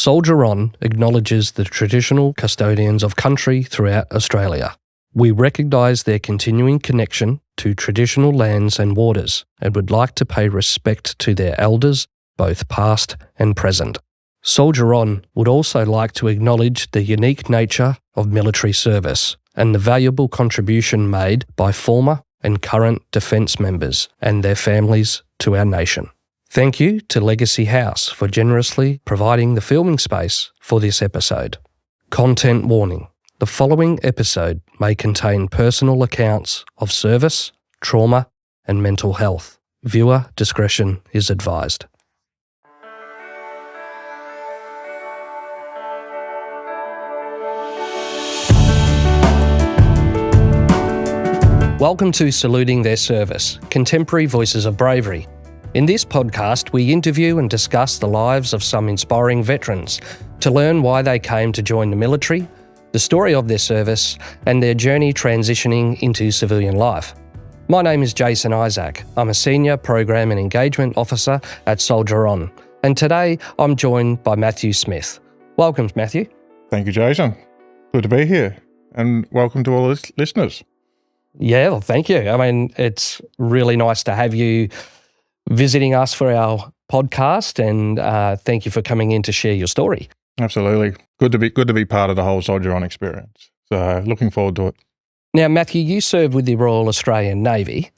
Soldier On acknowledges the traditional custodians of country throughout Australia. We recognise their continuing connection to traditional lands and waters and would like to pay respect to their elders, both past and present. Soldier On would also like to acknowledge the unique nature of military service and the valuable contribution made by former and current defence members and their families to our nation. Thank you to Legacy House for generously providing the filming space for this episode. Content warning. The following episode may contain personal accounts of service, trauma, and mental health. Viewer discretion is advised. Welcome to Saluting Their Service, Contemporary Voices of Bravery. In this podcast, we interview and discuss the lives of some inspiring veterans to learn why they came to join the military, the story of their service, and their journey transitioning into civilian life. My name is Jason Isaac. I'm a Senior Program and Engagement Officer at Soldier On, and today I'm joined by Matthew Smith. Welcome, Matthew. Thank you, Jason. Good to be here, and welcome to all the listeners. Yeah, well, thank you. I mean, it's really nice to have you visiting us for our podcast, and thank you for coming in to share your story. Absolutely. Good to be part of the whole Soldier On experience. So looking forward to it. Now, Matthew, you served with the Royal Australian Navy,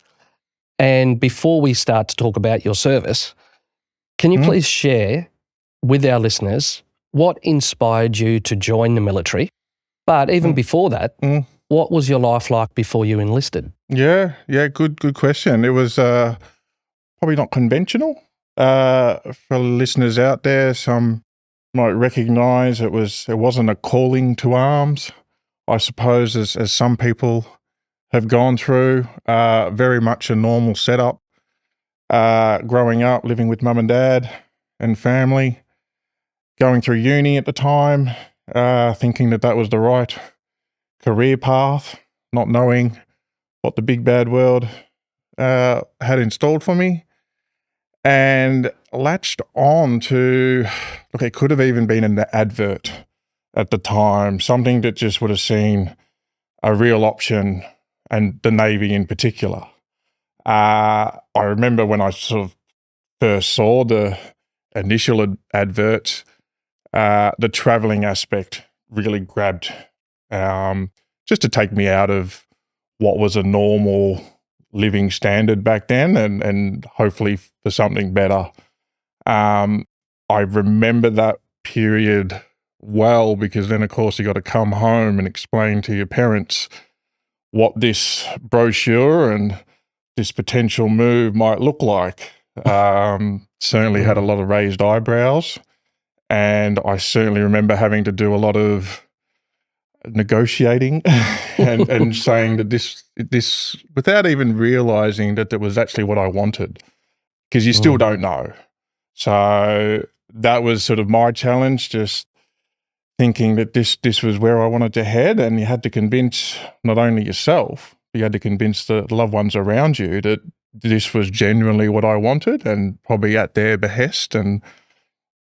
and before we start to talk about your service, can you please share with our listeners what inspired you to join the military? But even before that, what was your life like before you enlisted? Yeah, good question. It was probably not conventional. For listeners out there, some might recognise it wasn't a calling to arms, I suppose, as some people have gone through. Very much a normal setup. Growing up, living with mum and dad and family, going through uni at the time, thinking that was the right career path, not knowing what the big bad world had installed for me, and latched on to, look, it could have even been an advert at the time, something that just would have seen a real option, and the Navy in particular. I remember when I sort of first saw the initial advert, the travelling aspect really grabbed, just to take me out of what was a normal living standard back then, and hopefully for something better. I remember that period well, because then of course you got to come home and explain to your parents what this brochure and this potential move might look like. Certainly had a lot of raised eyebrows, and I certainly remember having to do a lot of negotiating and saying that this without even realizing that was actually what I wanted, because you still don't know. So that was sort of my challenge, just thinking that this was where I wanted to head, and you had to convince not only yourself, you had to convince the loved ones around you that this was genuinely what I wanted, and probably at their behest, and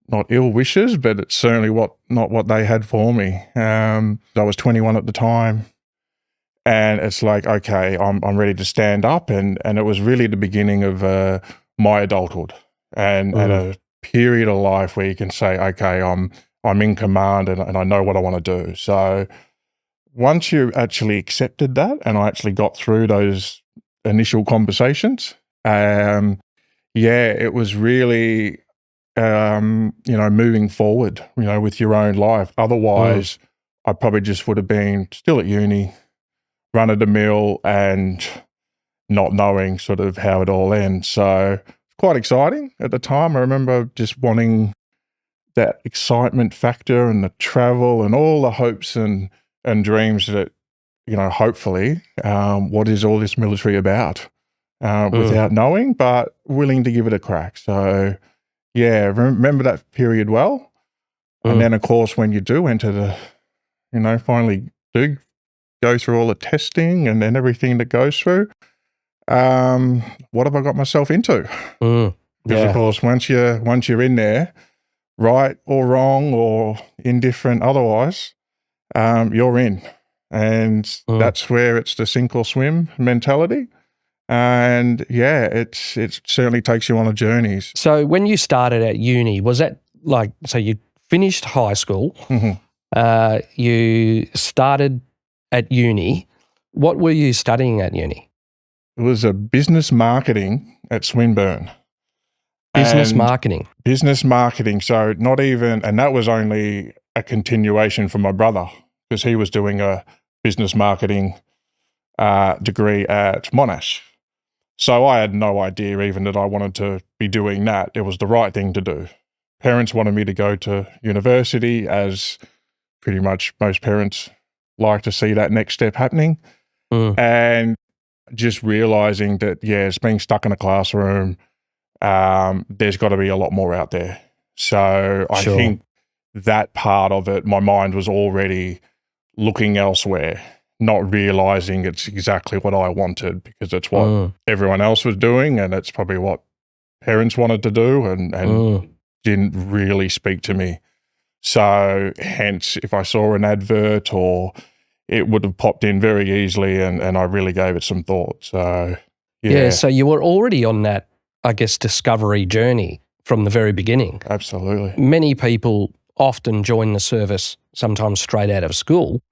not ill wishes, but it's certainly not what they had for me. I was 21 at the time, and it's like, okay, I'm ready to stand up, and it was really the beginning of my adulthood, and a period of life where you can say, okay, I'm in command, and I know what I want to do. So once you actually accepted that, and I actually got through those initial conversations, it was really moving forward, with your own life. Otherwise, I probably just would have been still at uni, run of the mill, and not knowing sort of how it all ends. So it's quite exciting at the time. I remember just wanting that excitement factor and the travel and all the hopes and dreams that, hopefully, what is all this military about, without knowing, but willing to give it a crack. So yeah, remember that period well. And then, of course, when you do enter finally do go through all the testing and then everything that goes through, what have I got myself into? Because, of course, once you're in there, right or wrong or indifferent otherwise, you're in. And that's where it's the sink or swim mentality. And yeah, it certainly takes you on a journey. So when you started at uni, was that like, so you finished high school, you started at uni. What were you studying at uni? It was a business marketing at Swinburne. Business marketing. Business marketing. So not even, and that was only a continuation from my brother because he was doing a business marketing degree at Monash. So I had no idea even that I wanted to be doing that. It was the right thing to do. Parents wanted me to go to university, as pretty much most parents like to see that next step happening. And just realizing that, it's being stuck in a classroom, there's got to be a lot more out there. So I think that part of it, my mind was already looking elsewhere, not realizing it's exactly what I wanted because it's what everyone else was doing and it's probably what parents wanted to do and didn't really speak to me. So hence, if I saw an advert or it would have popped in very easily and I really gave it some thought. So, so you were already on that, I guess, discovery journey from the very beginning. Absolutely. Many people often join the service sometimes straight out of school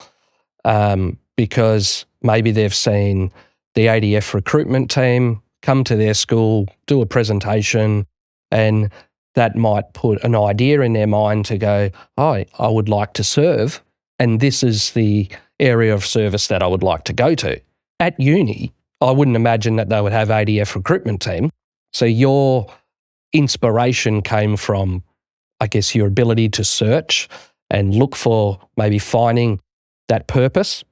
because maybe they've seen the ADF recruitment team come to their school, do a presentation, and that might put an idea in their mind to go, I would like to serve, and this is the area of service that I would like to go to. At uni, I wouldn't imagine that they would have ADF recruitment team. So your inspiration came from, I guess, your ability to search and look for maybe finding that purpose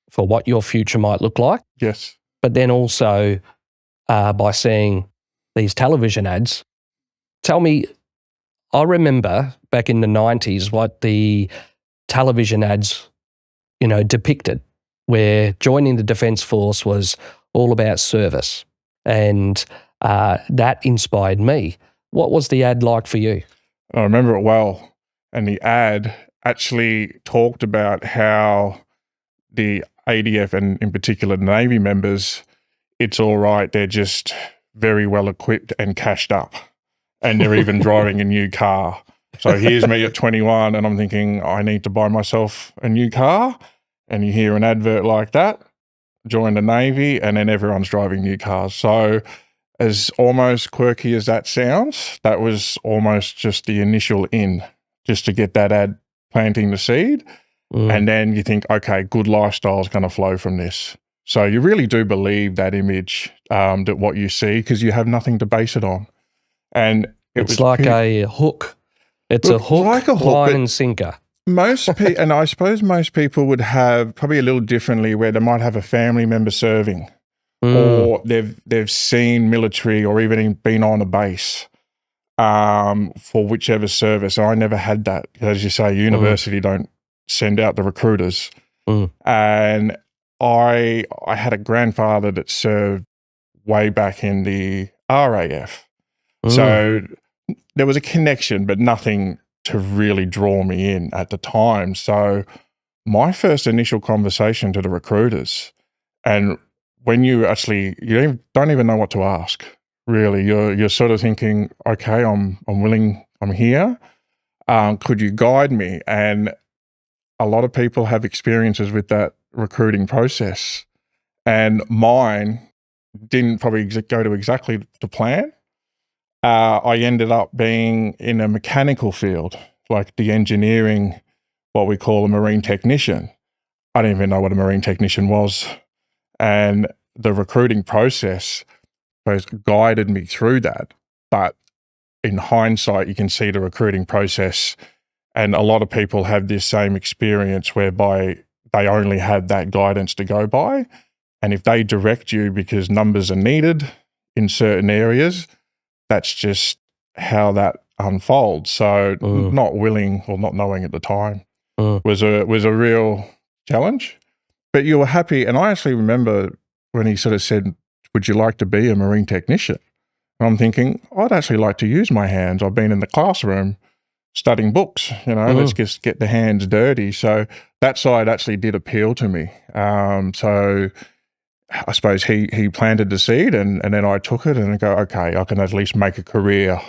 for what your future might look like. Yes. But then also by seeing these television ads. Tell me, I remember back in the 90s what the television ads, depicted, where joining the Defence Force was all about service. And that inspired me. What was the ad like for you? I remember it well. And the ad actually talked about how the ADF and in particular the Navy members, it's all right, they're just very well equipped and cashed up. And they're even driving a new car. So here's me at 21 and I'm thinking, I need to buy myself a new car. And you hear an advert like that, join the Navy, and then everyone's driving new cars. So as almost quirky as that sounds, that was almost just the initial in, just to get that ad planting the seed. And then you think, okay, good lifestyle is going to flow from this. So you really do believe that image, that what you see, because you have nothing to base it on. And it's like a hook. It's a hook, like a hook, line and sinker. Most people, and I suppose most people would have probably a little differently, where they might have a family member serving, or they've seen military or even been on a base for whichever service. I never had that. As you say, university don't send out the recruiters. And I had a grandfather that served way back in the RAF. So there was a connection, but nothing to really draw me in at the time. So my first initial conversation to the recruiters, and when you actually, you don't even know what to ask, really. You're sort of thinking, okay, I'm willing, I'm here. Could you guide me? And a lot of people have experiences with that recruiting process. And mine didn't probably go to exactly the plan. I ended up being in a mechanical field, like the engineering, what we call a marine technician. I didn't even know what a marine technician was. And the recruiting process guided me through that. But in hindsight, you can see the recruiting process, and a lot of people have this same experience whereby they only had that guidance to go by. And if they direct you because numbers are needed in certain areas, that's just how that unfolds. So not willing or not knowing at the time was a real challenge. But you were happy. And I actually remember when he sort of said, would you like to be a marine technician? And I'm thinking, I'd actually like to use my hands. I've been in the classroom. studying books, let's just get the hands dirty. So that side actually did appeal to me. So I suppose he planted the seed and then I took it and go, okay, I can at least make a career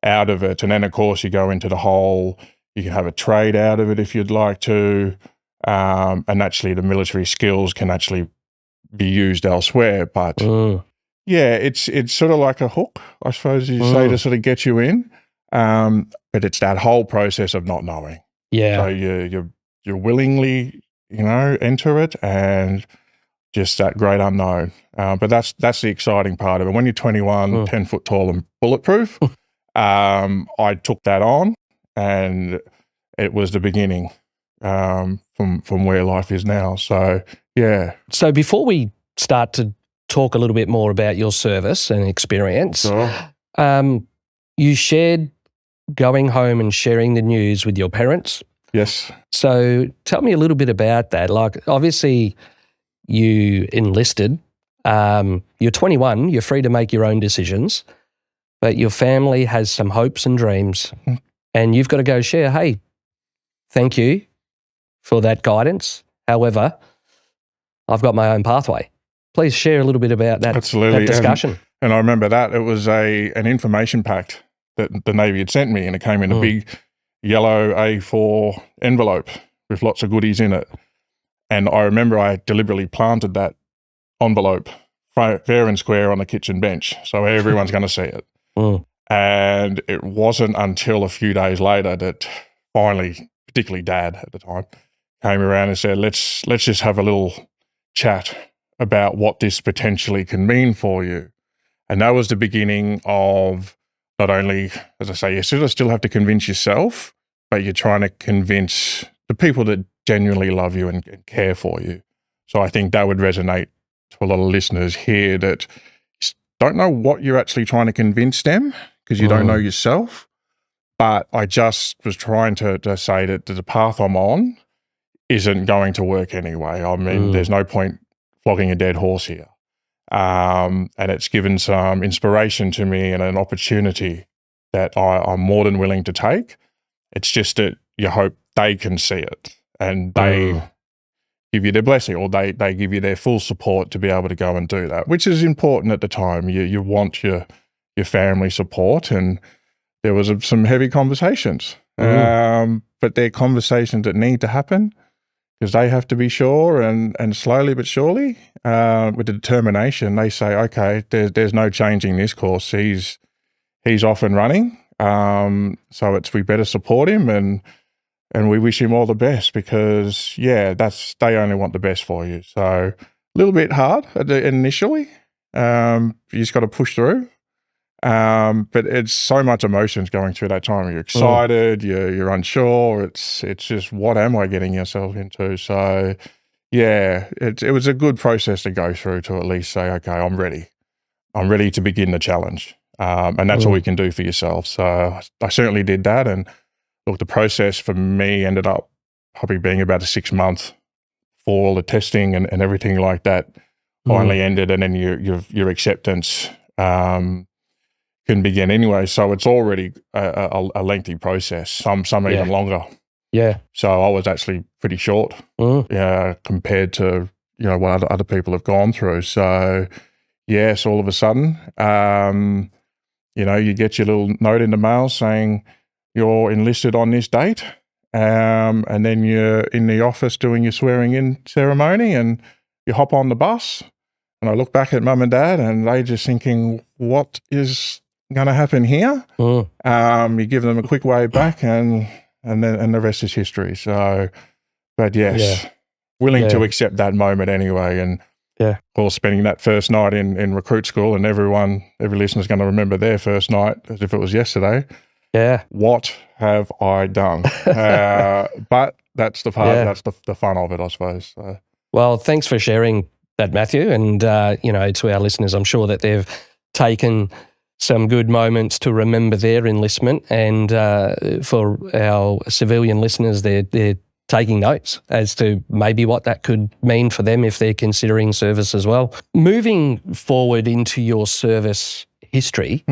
out of it. And then, of course, you go into the whole, you can have a trade out of it if you'd like to. And actually the military skills can actually be used elsewhere. But yeah, it's sort of like a hook, I suppose you say, to sort of get you in. But it's that whole process of not knowing. Yeah. So you're willingly, enter it and just that great unknown. But that's the exciting part of it. When you're 21, 10 foot tall and bulletproof, I took that on and it was the beginning from where life is now. So, yeah. So before we start to talk a little bit more about your service and experience, you shared going home and sharing the news with your parents. Yes. So tell me a little bit about that. Like, obviously, you enlisted. You're 21. You're free to make your own decisions, but your family has some hopes and dreams, and you've got to go share. Hey, thank you for that guidance. However, I've got my own pathway. Please share a little bit about that, Absolutely. that discussion. And I remember that it was an information pack that the Navy had sent me, and it came in a big yellow A4 envelope with lots of goodies in it. And I remember I deliberately planted that envelope fair and square on the kitchen bench, so everyone's going to see it. And it wasn't until a few days later that finally, particularly Dad at the time, came around and said, let's just have a little chat about what this potentially can mean for you. And that was the beginning of not only, as I say, you sort of still have to convince yourself, but you're trying to convince the people that genuinely love you and care for you. So I think that would resonate to a lot of listeners here that don't know what you're actually trying to convince them because you don't know yourself. But I just was trying to say that the path I'm on isn't going to work anyway. I mean, there's no point flogging a dead horse here. And it's given some inspiration to me and an opportunity that I'm more than willing to take. It's just that you hope they can see it and they give you their blessing, or they give you their full support to be able to go and do that, which is important at the time. You want your family support, and there was some heavy conversations, but they're conversations that need to happen because they have to be sure, and slowly but surely, with the determination, they say, okay, there's no changing this course. He's off and running, so we better support him, and we wish him all the best because, yeah, they only want the best for you. So a little bit hard initially. You just got to push through. But it's so much emotions going through that time. You're excited, you're unsure. It's just, what am I getting yourself into? So yeah, it was a good process to go through to at least say, okay, I'm ready. I'm ready to begin the challenge. And that's all you can do for yourself. So I certainly did that. And look, the process for me ended up probably being about a 6 month for all the testing and everything like that finally ended. And then your acceptance, can begin anyway. So it's already a lengthy process, some even longer. Yeah. So I was actually pretty short compared to, what other people have gone through. So yes, all of a sudden, you get your little note in the mail saying you're enlisted on this date. And then you're in the office doing your swearing in ceremony and you hop on the bus. And I look back at Mum and Dad and they just thinking, what is going to happen here? You give them a quick wave back and the rest is history. So, but yes, willing to accept that moment anyway. And of course, spending that first night in recruit school, and every listener's going to remember their first night as if it was yesterday. Yeah. What have I done? But that's the part, that's the fun of it, I suppose. So. Well, thanks for sharing that, Matthew. And, to our listeners, I'm sure that they've taken some good moments to remember their enlistment. And for our civilian listeners, they're taking notes as to maybe what that could mean for them if they're considering service as well. Moving forward into your service history,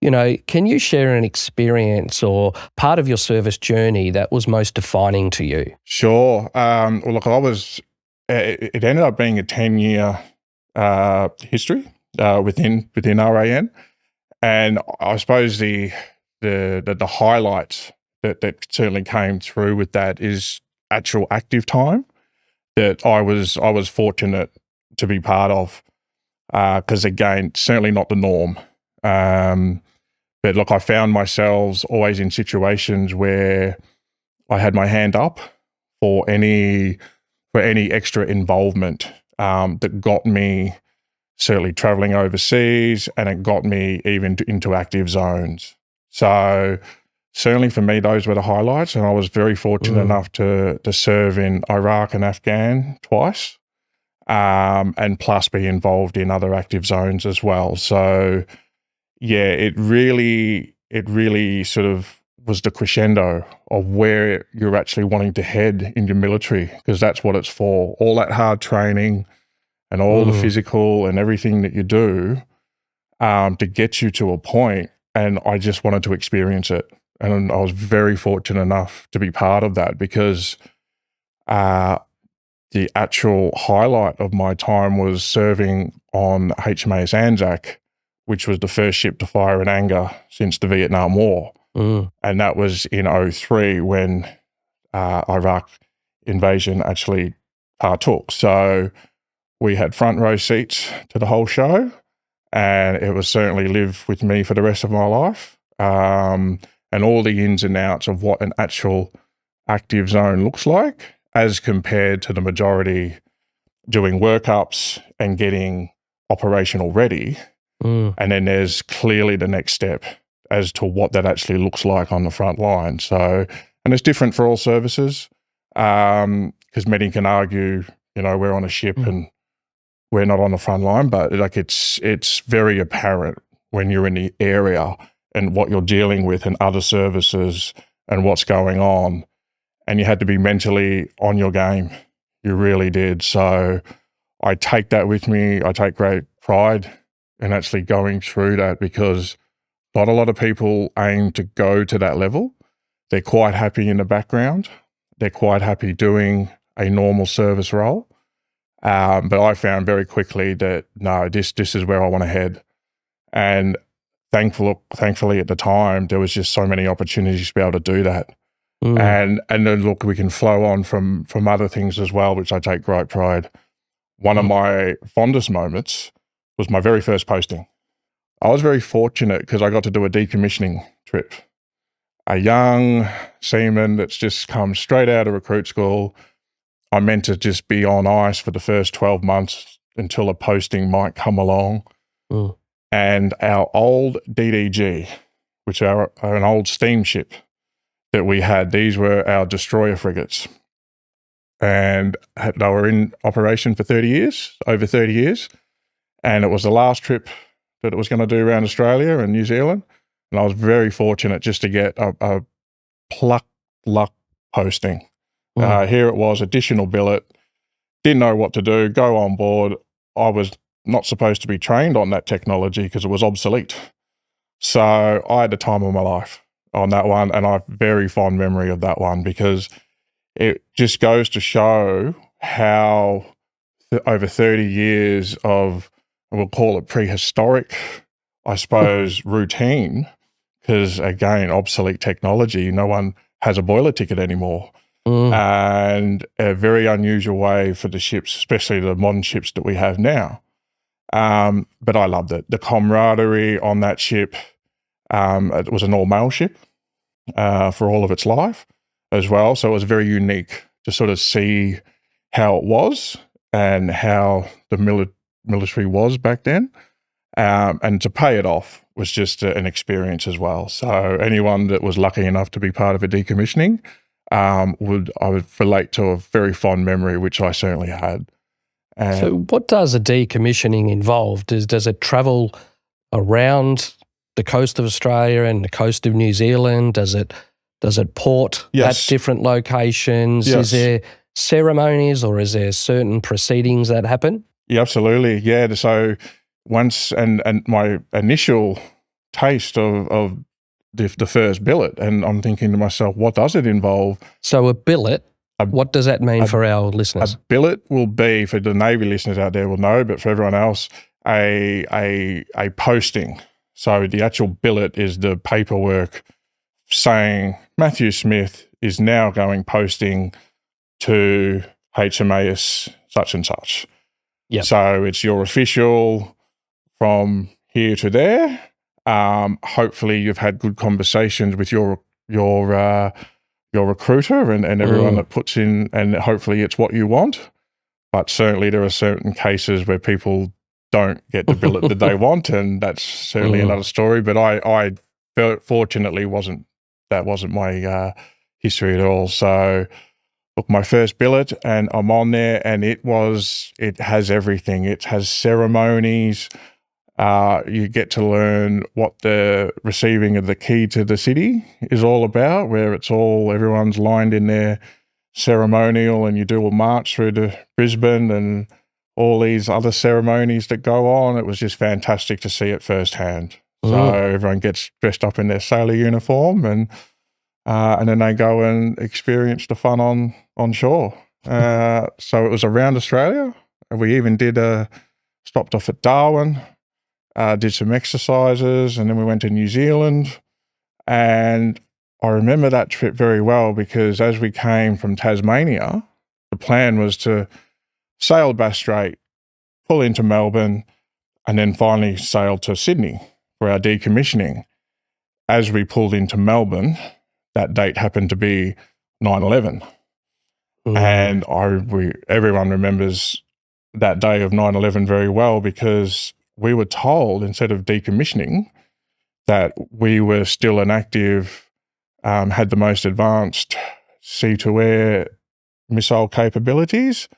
Can you share an experience or part of your service journey that was most defining to you? Sure. Well, look, it ended up being a 10-year history within RAN. And I suppose the highlights that certainly came through with that is actual active time that I was fortunate to be part of, because again, certainly not the norm. But look, I found myself always in situations where I had my hand up for any extra involvement that got me certainly traveling overseas, and it got me even into active zones. So certainly for me, those were the highlights, and I was very fortunate enough to serve in Iraq and Afghan twice, and plus be involved in other active zones as well. So yeah, it really sort of was the crescendo of where you're actually wanting to head in your military, because that's what it's for. All that hard training and all the physical and everything that you do to get you to a point, and I just wanted to experience it. And I was very fortunate enough to be part of that, because the actual highlight of my time was serving on HMAS Anzac, which was the first ship to fire in anger since the Vietnam War. And that was in 2003 when Iraq invasion actually partook. So we had front row seats to the whole show, and it was certainly live with me for the rest of my life. And all the ins and outs of what an actual active zone looks like as compared to the majority doing workups and getting operational ready. And then there's clearly the next step as to what that actually looks like on the front line. So, and it's different for all services, because many can argue, we're on a ship and we're not on the front line, but like it's very apparent when you're in the area and what you're dealing with and other services and what's going on. And you had to be mentally on your game. You really did. So I take that with me. I take great pride in actually going through that, because not a lot of people aim to go to that level. They're quite happy in the background. They're quite happy doing a normal service role. But I found very quickly that, no, this is where I want to head. And thankfully at the time, there was just so many opportunities to be able to do that. And then look, we can flow on from other things as well, which I take great pride. One of my fondest moments was my very first posting. I was very fortunate because I got to do a decommissioning trip. A young seaman that's just come straight out of recruit school. I meant to just be on ice for the first 12 months until a posting might come along. And our old DDG, which are an old steamship that we had, these were our destroyer frigates. And they were in operation for over 30 years. And it was the last trip that it was going to do around Australia and New Zealand. And I was very fortunate just to get a luck posting. Here it was, additional billet, didn't know what to do, go on board. I was not supposed to be trained on that technology because it was obsolete. So I had the time of my life on that one, and I have very fond memory of that one, because it just goes to show how over 30 years of, we'll call it prehistoric, I suppose, routine, because again, obsolete technology, no one has a boiler ticket anymore. And a very unusual way for the ships, especially the modern ships that we have now. But I loved it. The camaraderie on that ship, it was an all-male ship for all of its life as well. So it was very unique to sort of see how it was and how the military was back then. And to pay it off was just an experience as well. So anyone that was lucky enough to be part of a decommissioning, I would relate to a very fond memory, which I certainly had. And so what does a decommissioning involve? Does it travel around the coast of Australia and the coast of New Zealand? Does it port at different locations? Yes. Is there ceremonies or is there certain proceedings that happen? Yeah, absolutely. Yeah. So once, and my initial taste of the first billet, and I'm thinking to myself, what does it involve? So a billet, what does that mean for our listeners? A billet will be, for the Navy listeners out there will know, but for everyone else, a posting. So the actual billet is the paperwork saying Matthew Smith is now going posting to HMAS such and such. Yep. So it's your official from here to there. Hopefully you've had good conversations with your recruiter and everyone that puts in, and hopefully it's what you want. But certainly there are certain cases where people don't get the billet that they want, and that's certainly another story. But I fortunately wasn't my history at all. So look, my first billet, and I'm on there, and it has everything. It has ceremonies. You get to learn what the receiving of the key to the city is all about, where everyone's lined in their ceremonial, and you do a march through to Brisbane and all these other ceremonies that go on. It was just fantastic to see it firsthand. So everyone gets dressed up in their sailor uniform, and then they go and experience the fun on shore. So it was around Australia. We even stopped off at Darwin, did some exercises, and then we went to New Zealand. And I remember that trip very well, because as we came from Tasmania, the plan was to sail Bass Strait, pull into Melbourne, and then finally sail to Sydney for our decommissioning. As we pulled into Melbourne, that date happened to be 9/11. And everyone remembers that day of 9/11 very well, because we were told, instead of decommissioning, that we were still an active, had the most advanced sea-to-air missile capabilities,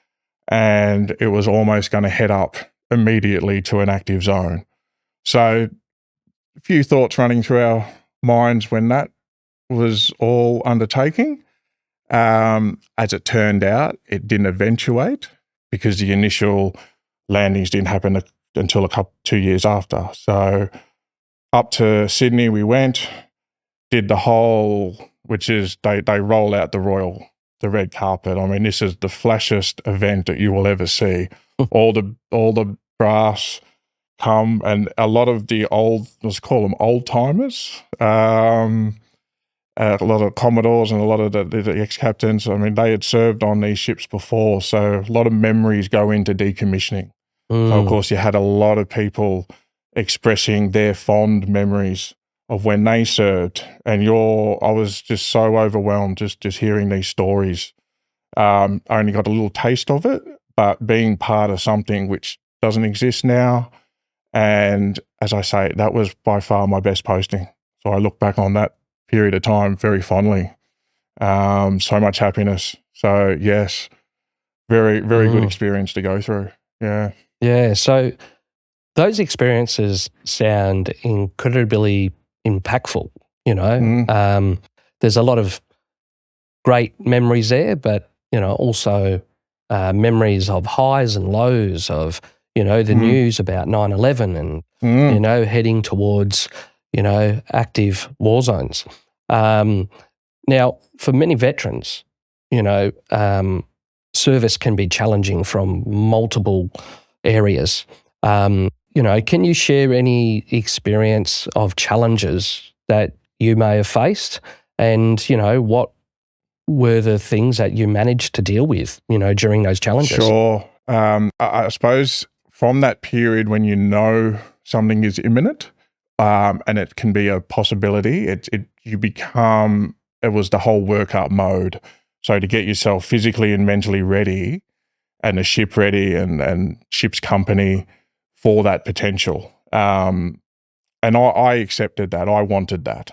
and it was almost going to head up immediately to an active zone. So a few thoughts running through our minds when that was all undertaking. As it turned out, it didn't eventuate, because the initial landings didn't happen until 2 years after. So up to Sydney we went, did the whole, which is they roll out the red carpet. I mean, this is the flashiest event that you will ever see. all the brass come, and a lot of the let's call them old timers, a lot of Commodores and a lot of the ex-captains. I mean, they had served on these ships before, so a lot of memories go into decommissioning. So, of course, you had a lot of people expressing their fond memories of when they served, and I was just so overwhelmed just hearing these stories. I only got a little taste of it, but being part of something which doesn't exist now, and as I say, that was by far my best posting. So I look back on that period of time very fondly. So much happiness. So yes, very, very good experience to go through. Yeah. Yeah. So those experiences sound incredibly impactful, There's a lot of great memories there, but, also memories of highs and lows of, the news about 9/11 and, heading towards, active war zones. Now, for many veterans, service can be challenging from multiple areas. Can you share any experience of challenges that you may have faced, and, what were the things that you managed to deal with, during those challenges? Sure. I suppose from that period when something is imminent, and it can be a possibility, it was the whole workup mode. So to get yourself physically and mentally ready, and the ship ready, and ship's company for that potential. And I accepted that. I wanted that.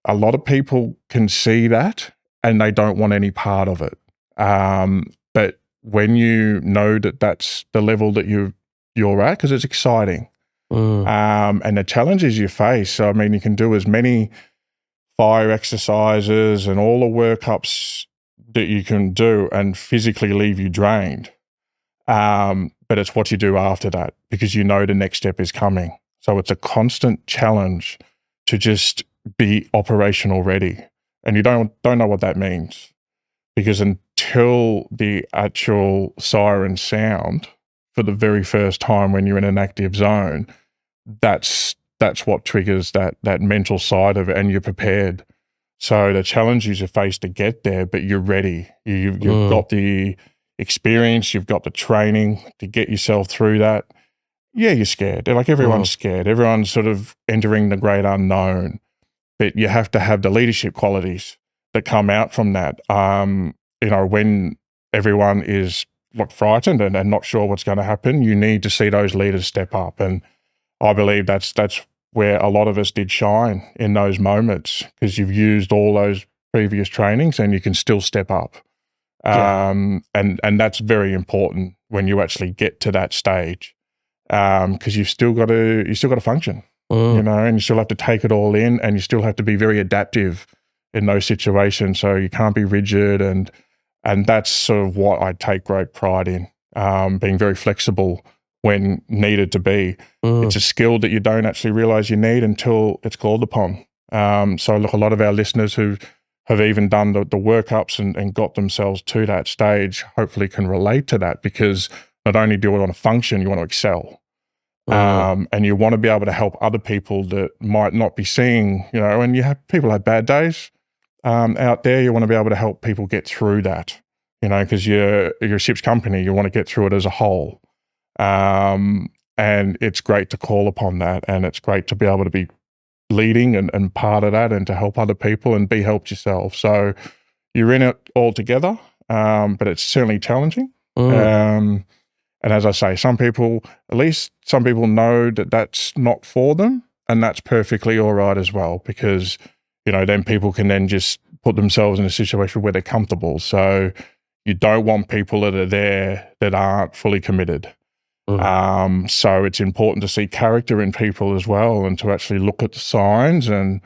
A lot of people can see that and they don't want any part of it. But when you know that that's the level that you're at, because it's exciting, and the challenges you face, I mean, you can do as many fire exercises and all the workups that you can do and physically leave you drained. But it's what you do after that, because the next step is coming. So it's a constant challenge to just be operational ready. And you don't know what that means, because until the actual siren sound for the very first time when you're in an active zone, that's what triggers that mental side of it, and you're prepared. So the challenges you face to get there, but you're ready. You've got the experience, you've got the training to get yourself through that. Yeah, you're scared. Like, everyone's scared. Everyone's sort of entering the great unknown. But you have to have the leadership qualities that come out from that. When everyone is frightened and not sure what's going to happen, you need to see those leaders step up. And I believe that's where a lot of us did shine in those moments, because you've used all those previous trainings and you can still step up. And that's very important when you actually get to that stage, because you've still got to function, and you still have to take it all in, and you still have to be very adaptive in those situations. So you can't be rigid, and that's sort of what I take great pride in, being very flexible when needed to be. It's a skill that you don't actually realize you need until it's called upon. So look, a lot of our listeners who have even done the workups and got themselves to that stage hopefully can relate to that, because not only do you want to function, you want to excel. And you want to be able to help other people that might not be seeing, and people have bad days out there. You want to be able to help people get through that, because you're a ship's company. You want to get through it as a whole. And it's great to call upon that, and it's great to be able to be leading and part of that, and to help other people and be helped yourself. So you're in it all together, but it's certainly challenging. And as I say, some people know that that's not for them, and that's perfectly all right as well, because, then people can then just put themselves in a situation where they're comfortable. So you don't want people that are there that aren't fully committed. So it's important to see character in people as well, and to actually look at the signs, and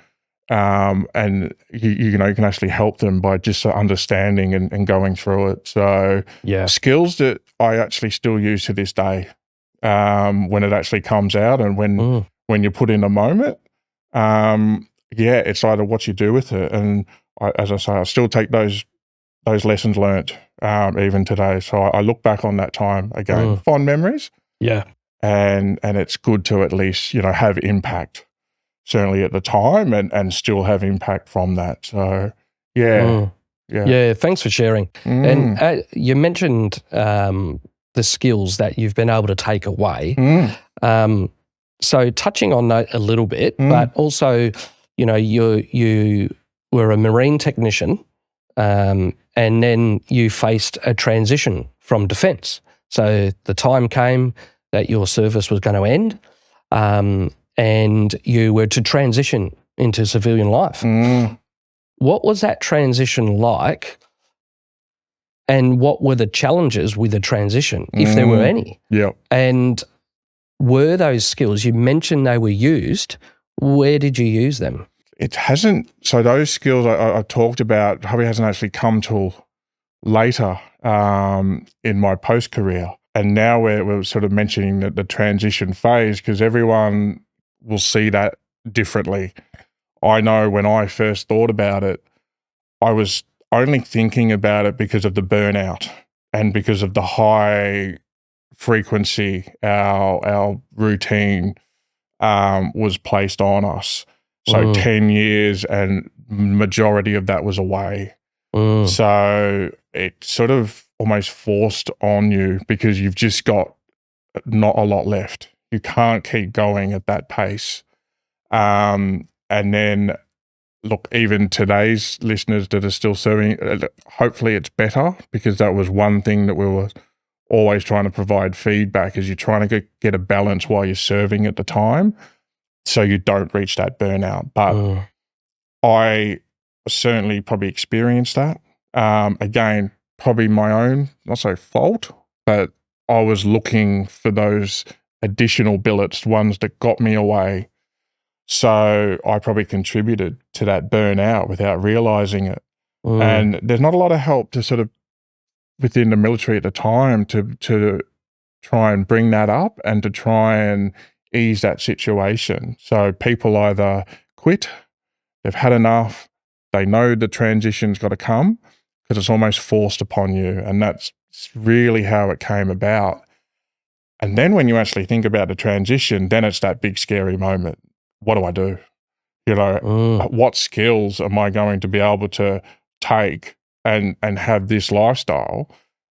you can actually help them by just understanding and going through it. So skills that I actually still use to this day, when it actually comes out, and when you put in a moment, it's either what you do with it. And as I say, I still take those lessons learnt even today. So I look back on that time again, fond memories. Yeah. And it's good to at least, have impact, certainly at the time, and still have impact from that. So, yeah. Yeah, thanks for sharing. And you mentioned the skills that you've been able to take away. So touching on that a little bit, but also, you were a marine technician, and then you faced a transition from defence. So the time came that your service was going to end, and you were to transition into civilian life. What was that transition like, and what were the challenges with the transition, if there were any? Yeah. And were those skills, you mentioned they were used, where did you use them? It hasn't. So those skills I talked about probably hasn't actually come till later in my post-career. And now we're sort of mentioning the transition phase, because everyone will see that differently. I know when I first thought about it, I was only thinking about it because of the burnout and because of the high frequency our routine was placed on us. So 10 years, and majority of that was away. So it sort of almost forced on you, because you've just got not a lot left. You can't keep going at that pace. And then, look, even today's listeners that are still serving, hopefully it's better, because that was one thing that we were always trying to provide feedback, is you're trying to get a balance while you're serving at the time, so you don't reach that burnout. But I certainly probably experienced that. Again, probably my own, not so fault, but I was looking for those additional billets, ones that got me away. So I probably contributed to that burnout without realizing it. And there's not a lot of help to sort of within the military at the time to try and bring that up, and to try and ease that situation. So people either quit, they've had enough, they know the transition's got to come because it's almost forced upon you. And that's really how it came about. And then when you actually think about the transition, then it's that big scary moment. What do I do? You know, what skills am I going to be able to take and have this lifestyle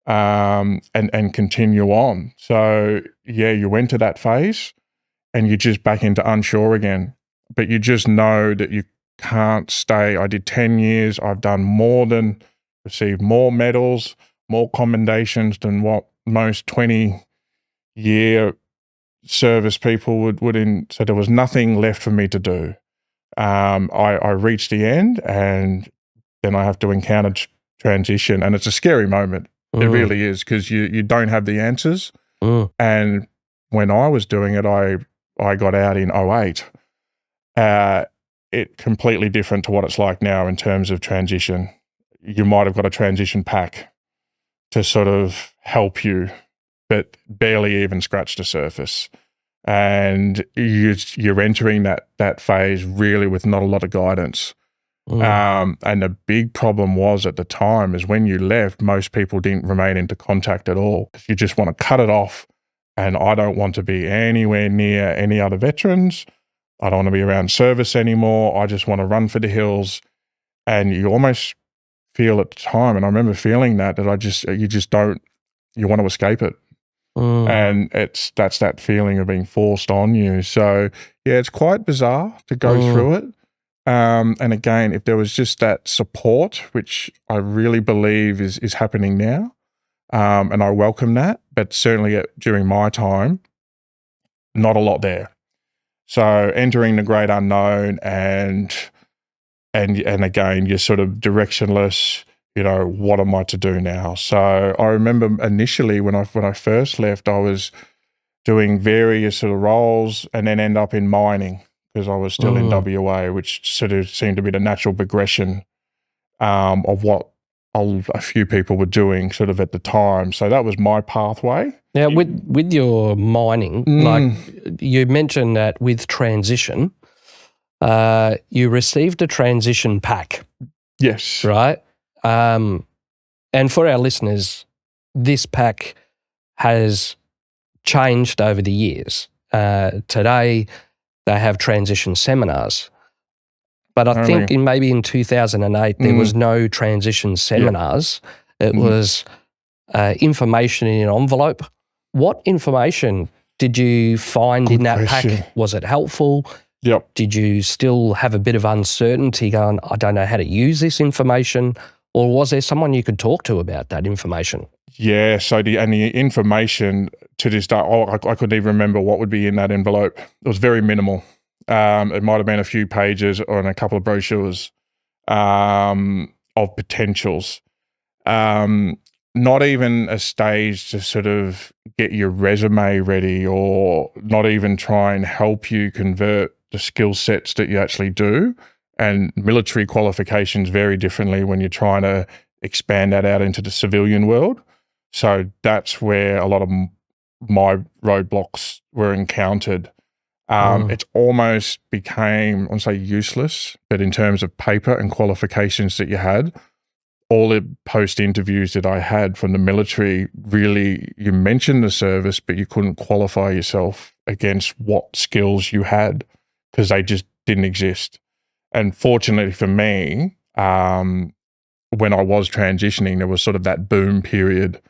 and continue on? So yeah, you went to that phase and you're just back into unsure again. But you just know that you can't stay. I did 10 years. I've done received more medals, more commendations than what most 20-year service people would in. So there was nothing left for me to do. I reached the end, and then I have to encounter transition, and it's a scary moment. It really is, because you don't have the answers. And when I was doing it, I got out in 2008. It completely different to what it's like now in terms of transition. You might have got a transition pack to sort of help you, but barely even scratch the surface. And you're entering that phase really with not a lot of guidance. And the big problem was at the time is when you left, most people didn't remain into contact at all. You just want to cut it off. And I don't want to be anywhere near any other veterans. I don't want to be around service anymore. I just want to run for the hills. And you almost feel at the time, and I remember feeling that you want to escape it. And that's that feeling of being forced on you. So yeah, it's quite bizarre to go through it. And again, if there was just that support, which I really believe is happening now, and I welcome that, but certainly during my time, not a lot there. So entering the great unknown and again, you're sort of directionless. You know, what am I to do now? So I remember initially when I first left, I was doing various sort of roles and then end up in mining because I was still in WA, which sort of seemed to be the natural progression of what a few people were doing sort of at the time. So that was my pathway. Now, with your mining, like you mentioned that with transition, you received a transition pack. Yes. Right? And for our listeners, this pack has changed over the years. Today, they have transition seminars. But I think maybe in 2008, there was no transition seminars. It was information in an envelope. What information did you find in that pack? Was it helpful? Yep. Did you still have a bit of uncertainty going, I don't know how to use this information? Or was there someone you could talk to about that information? Yeah, so the information to this day, I couldn't even remember what would be in that envelope. It was very minimal. It might have been a few pages or a couple of brochures of potentials. Not even a stage to sort of get your resume ready or not even try and help you convert the skill sets that you actually do. And military qualifications vary differently when you're trying to expand that out into the civilian world. So that's where a lot of my roadblocks were encountered. It almost became, I won't say useless, but in terms of paper and qualifications that you had, all the post interviews that I had from the military, really, you mentioned the service, but you couldn't qualify yourself against what skills you had because they just didn't exist. And fortunately for me, when I was transitioning, there was sort of that boom period.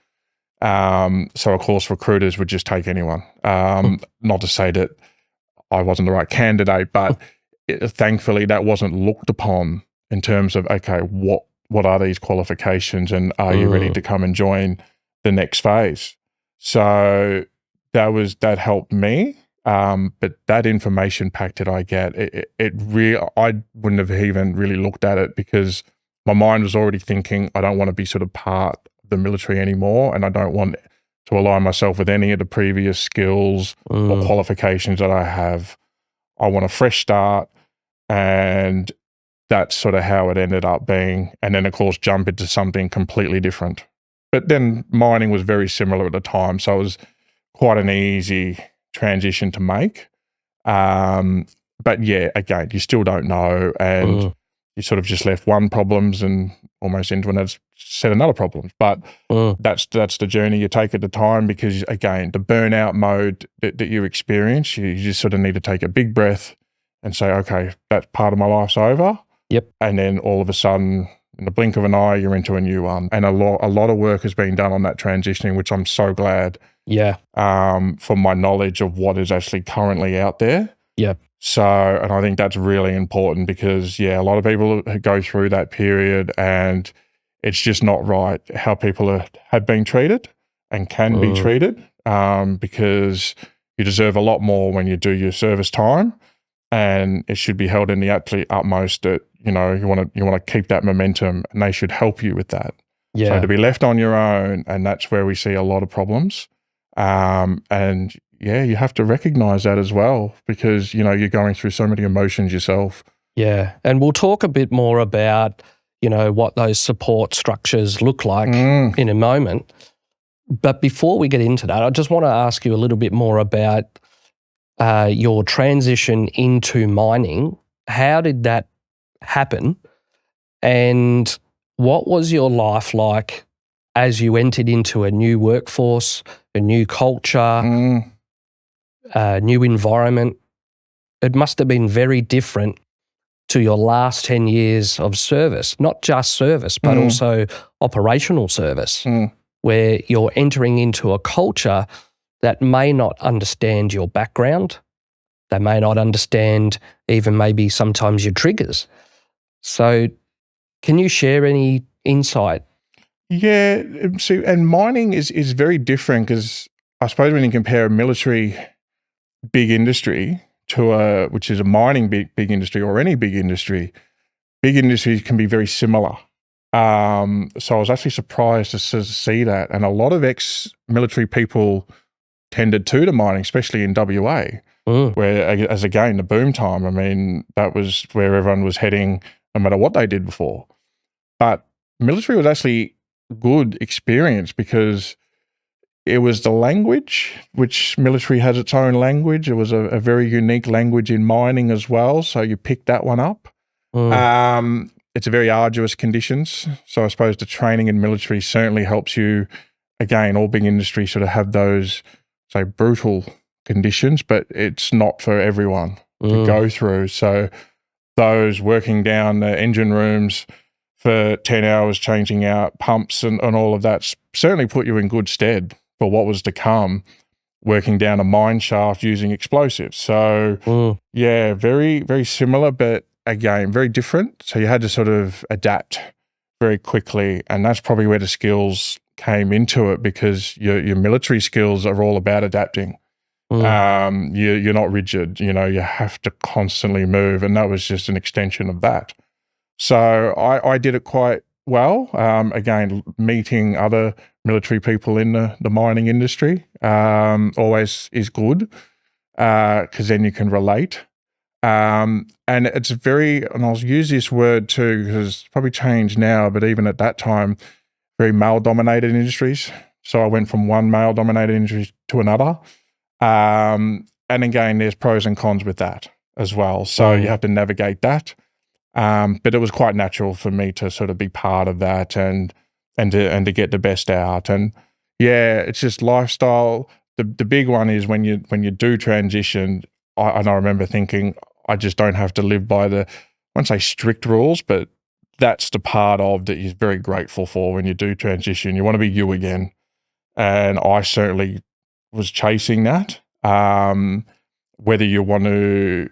So of course, recruiters would just take anyone. Not to say that I wasn't the right candidate, but thankfully that wasn't looked upon in terms of, okay, what are these qualifications and are you ready to come and join the next phase? So that helped me. But that information pack that I get, I wouldn't have even really looked at it because my mind was already thinking, I don't want to be sort of part of the military anymore. And I don't want to align myself with any of the previous skills or qualifications that I have. I want a fresh start. And that's sort of how it ended up being. And then of course, jump into something completely different. But then mining was very similar at the time. So it was quite an easy transition to make. But yeah, again, you still don't know, and you sort of just left one problems and almost into another set another problems. But that's the journey you take at the time, because again, the burnout mode that you experience, you just sort of need to take a big breath and say, okay, that part of my life's over. Yep. And then all of a sudden, in the blink of an eye, you're into a new one. And a lot of work has been done on that transitioning, which I'm so glad. Yeah. For my knowledge of what is actually currently out there. Yep. So, and I think that's really important, because a lot of people go through that period and it's just not right how people have been treated and can be treated, because you deserve a lot more when you do your service time, and it should be held in the absolute utmost that, you want to keep that momentum, and they should help you with that. Yeah. So to be left on your own, and that's where we see a lot of problems. And you have to recognize that as well, because, you're going through so many emotions yourself. Yeah. And we'll talk a bit more about, what those support structures look like in a moment. But before we get into that, I just want to ask you a little bit more about your transition into mining. How did that happen? And what was your life like as you entered into a new workforce, a new culture, a new environment? It must have been very different to your last 10 years of service, not just service, but also operational service, where you're entering into a culture that may not understand your background. They may not understand even maybe sometimes your triggers. So can you share any insight? Yeah, see, and mining is very different, because I suppose when you compare a military big industry to which is a mining big industry, or any big industries can be very similar. So I was actually surprised to see that, and a lot of ex-military people tended to mining, especially in WA, where, as again, the boom time, I mean, that was where everyone was heading, no matter what they did before. But military was actually good experience, because it was the language, which military has its own language. It was a very unique language in mining as well, so you picked that one up. It's a very arduous conditions, so I suppose the training in military certainly helps you. Again, all big industries sort of have those, say, brutal conditions, but it's not for everyone to go through. So those working down the engine rooms for 10 hours, changing out pumps and all of that, certainly put you in good stead for what was to come, working down a mine shaft using explosives. So very, very similar, but again, very different. So you had to sort of adapt very quickly, and that's probably where the skills came into it, because your military skills are all about adapting. You're not rigid, you have to constantly move, and that was just an extension of that. So I did it quite well. Again, meeting other military people in the mining industry always is good, because then you can relate. And it's and I'll use this word too, because it's probably changed now, but even at that time, very male-dominated industries. So I went from one male-dominated industry to another. And again, there's pros and cons with that as well. So you have to navigate that. But it was quite natural for me to sort of be part of that and to get the best out. And it's just lifestyle. The big one is when you do transition, I remember thinking, I just don't have to live by I won't say strict rules, but that's the part of that you're very grateful for when you do transition. You want to be you again. And I certainly was chasing that. Whether you want to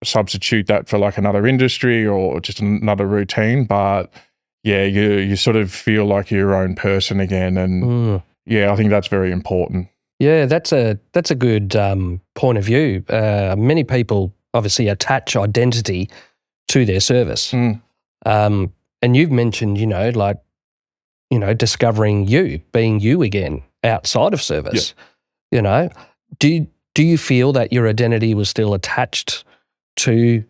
substitute that for like another industry or just another routine, but you sort of feel like you're your own person again. And I think that's very important. Yeah, that's a good point of view. Many people obviously attach identity to their service. And you've mentioned, discovering you, being you again outside of service. Yeah. Do you feel that your identity was still attached to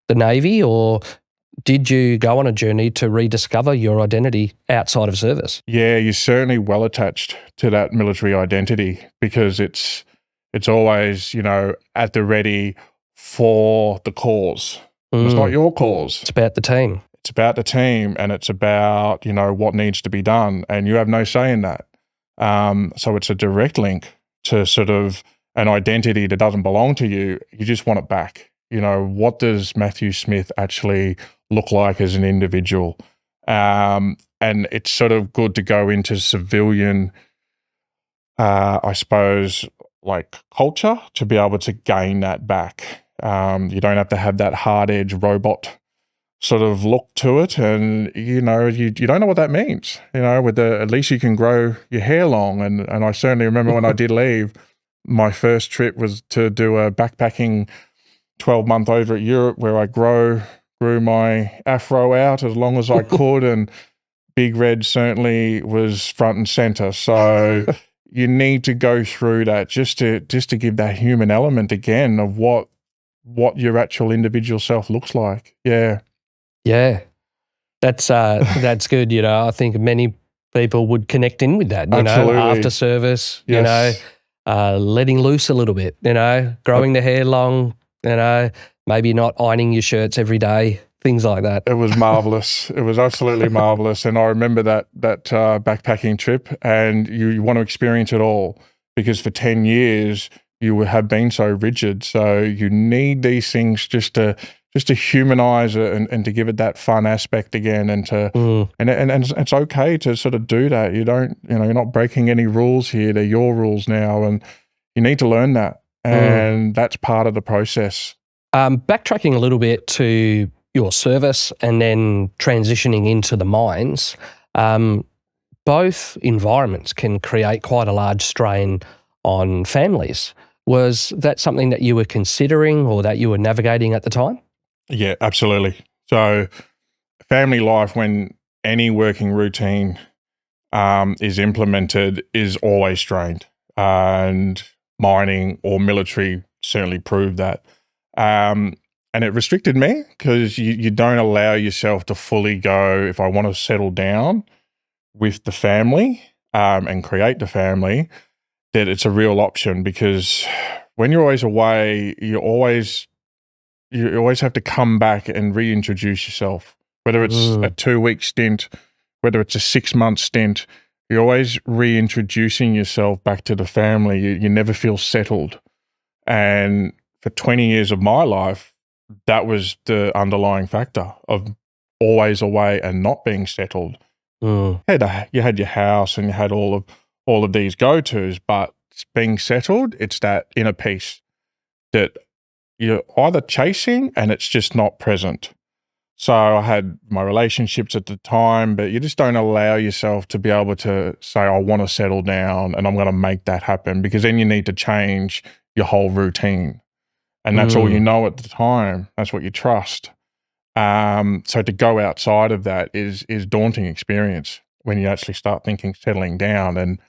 the Navy, or did you go on a journey to rediscover your identity outside of service? Yeah, you're certainly well attached to that military identity, because it's always, at the ready for the cause. It's not your cause. It's about the team. It's about the team, and it's about, what needs to be done, and you have no say in that. So it's a direct link to sort of an identity that doesn't belong to you. You just want it back. What does Matthew Smith actually look like as an individual? And it's sort of good to go into civilian, I suppose, like culture to be able to gain that back. You don't have to have that hard-edge robot sort of look to it, and you don't know what that means. At least you can grow your hair long, and I certainly remember when I did leave, my first trip was to do a backpacking 12-month over at Europe, where I grew my afro out as long as I could, and Big Red certainly was front and center. So you need to go through that just to give that human element again of what your actual individual self looks like. Yeah. Yeah, that's good. I think many people would connect in with that. Absolutely. After service, Yes. letting loose a little bit. Growing the hair long. Maybe not ironing your shirts every day. Things like that. It was marvelous. It was absolutely marvelous. And I remember that backpacking trip, and you want to experience it all, because for 10 years you have been so rigid. So you need these things just to humanize it and to give it that fun aspect again, and it's okay to sort of do that. You're not breaking any rules here. They're your rules now, and you need to learn that, and that's part of the process. Backtracking a little bit to your service and then transitioning into the mines, both environments can create quite a large strain on families. Was that something that you were considering or that you were navigating at the time? Yeah, absolutely. So family life, when any working routine is implemented, is always strained, and mining or military certainly proved that. And it restricted me, because you don't allow yourself to fully go, if I want to settle down with the family and create the family, that it's a real option. Because when you're always away, you always have to come back and reintroduce yourself, whether it's a 2-week stint, whether it's a 6-month stint. You're always reintroducing yourself back to the family. You never feel settled. And for 20 years of my life, that was the underlying factor of always away and not being settled. You had your house and you had all of these go-tos, but being settled, it's that inner peace that you're either chasing and it's just not present. So I had my relationships at the time, but you just don't allow yourself to be able to say, I want to settle down and I'm going to make that happen, because then you need to change your whole routine. And that's all you know at the time. That's what you trust. So to go outside of that is daunting experience when you actually start thinking settling down. And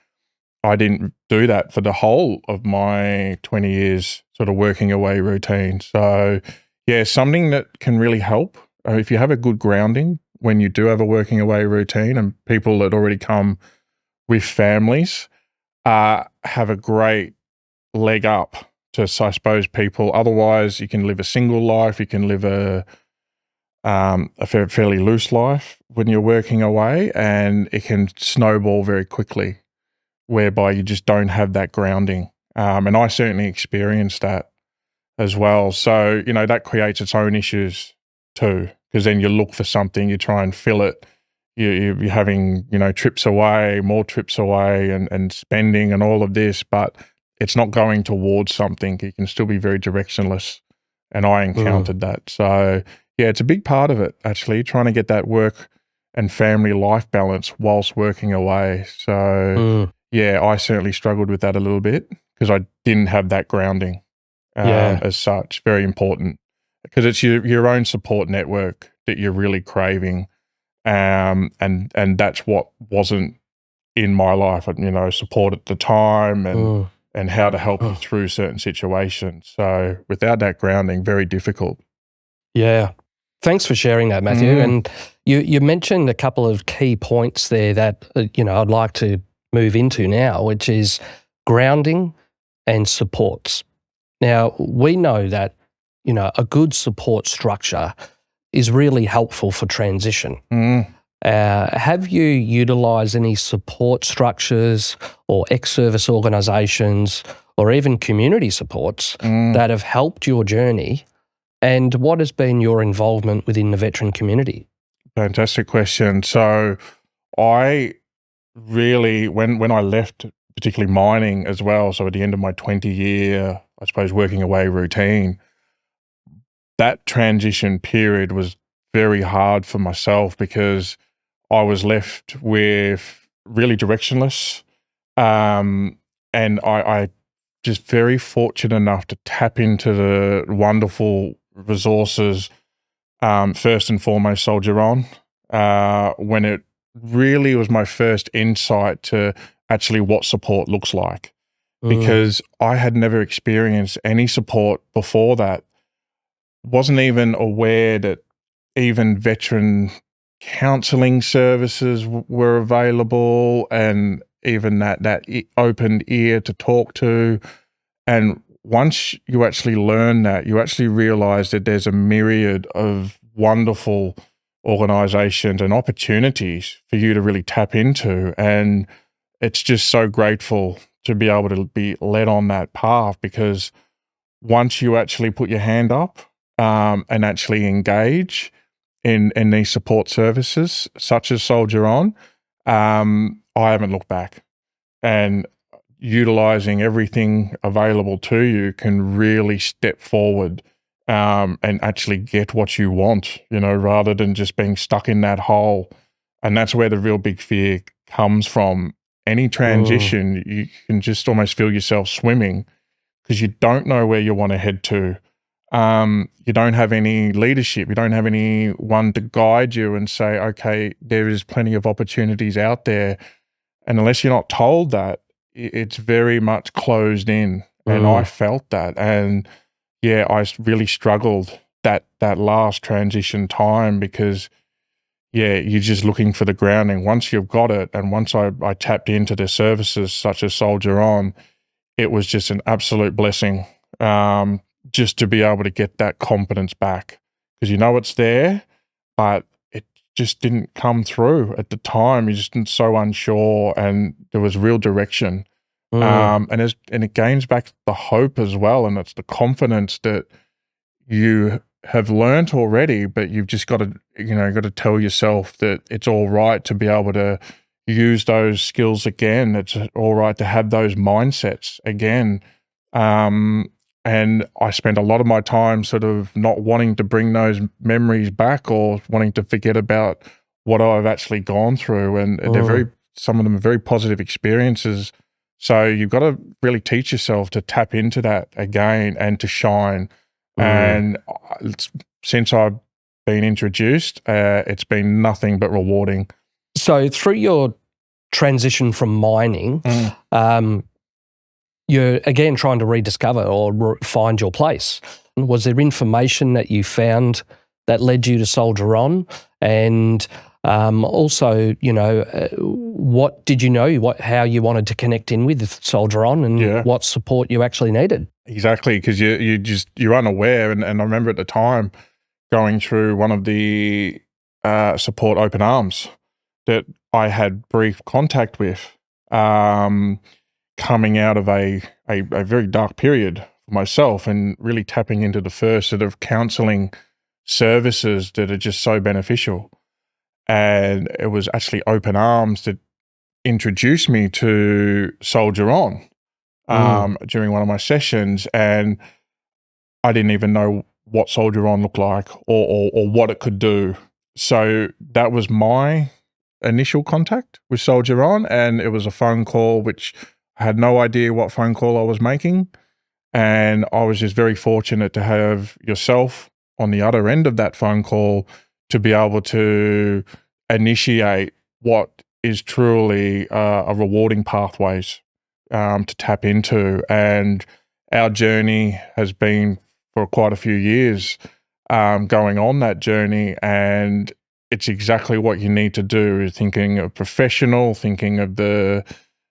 I didn't do that for the whole of my 20 years sort of working away routine. So yeah, something that can really help if you have a good grounding when you do have a working away routine, and people that already come with families have a great leg up to, I suppose, people. Otherwise, you can live a single life. You can live a fairly loose life when you're working away, and it can snowball very quickly, whereby you just don't have that grounding. And I certainly experienced that as well. So, that creates its own issues too, because then you look for something, you try and fill it. You're having, trips away, more trips away, and spending and all of this, but it's not going towards something. You can still be very directionless. And I encountered that. So yeah, it's a big part of it, actually, trying to get that work and family life balance whilst working away. So yeah, I certainly struggled with that a little bit, because I didn't have that grounding as such. Very important, because it's your own support network that you're really craving. And that's what wasn't in my life, support at the time, and how to help you through certain situations. So without that grounding, very difficult. Yeah. Thanks for sharing that, Matthew. And you mentioned a couple of key points there that, I'd like to move into now, which is grounding and supports. Now, we know that a good support structure is really helpful for transition. Have you utilised any support structures or ex-service organisations or even community supports that have helped your journey? And what has been your involvement within the veteran community? Fantastic question. So I really, when I left, particularly mining as well, so at the end of my 20-year, I suppose, working away routine, that transition period was very hard for myself because I was left with really directionless. And I just very fortunate enough to tap into the wonderful resources, first and foremost, Soldier On, when it really was my first insight to actually what support looks like. Because I had never experienced any support before that. Wasn't even aware that even veteran counselling services were available, and even that open ear to talk to. And once you actually learn that, you actually realize that there's a myriad of wonderful organizations and opportunities for you to really tap into. And it's just so grateful to be able to be led on that path, because once you actually put your hand up and actually engage in these support services, such as Soldier On, I haven't looked back. And utilizing everything available to you can really step forward and actually get what you want, rather than just being stuck in that hole. And that's where the real big fear comes from. Any transition, you can just almost feel yourself swimming because you don't know where you want to head to. You don't have any leadership. You don't have anyone to guide you and say, okay, there is plenty of opportunities out there. And unless you're not told that, it's very much closed in. And I felt that. And yeah, I really struggled that last transition time because, yeah, you're just looking for the grounding. Once you've got it, and once I tapped into the services such as Soldier On, it was just an absolute blessing just to be able to get that confidence back, because it's there, but it just didn't come through at the time. You're just so unsure, and there was real direction. And it gains back the hope as well, and it's the confidence that you have learnt already, but you've just got to tell yourself that it's all right to be able to use those skills again. It's all right to have those mindsets again. And I spent a lot of my time sort of not wanting to bring those memories back or wanting to forget about what I've actually gone through. And some of them are very positive experiences. So you've got to really teach yourself to tap into that again and to shine. And since I've been introduced, it's been nothing but rewarding. So through your transition from mining, you're again trying to rediscover or find your place. Was there information that you found that led you to Soldier On? And also, what did you know, how you wanted to connect in with Soldier On, and what support you actually needed? Exactly, because you're unaware. And I remember at the time going through one of the support open arms that I had brief contact with, coming out of a very dark period for myself, and really tapping into the first sort of counselling services that are just so beneficial. And it was actually open arms that introduced me to Soldier On during one of my sessions, and I didn't even know what Soldier On looked like or what it could do. So that was my initial contact with Soldier On, and it was a phone call which I had no idea what phone call I was making. And I was just very fortunate to have yourself on the other end of that phone call to be able to initiate what is truly a rewarding pathways to tap into. And our journey has been for quite a few years going on that journey, and it's exactly what you need to do. Thinking of professional, thinking of the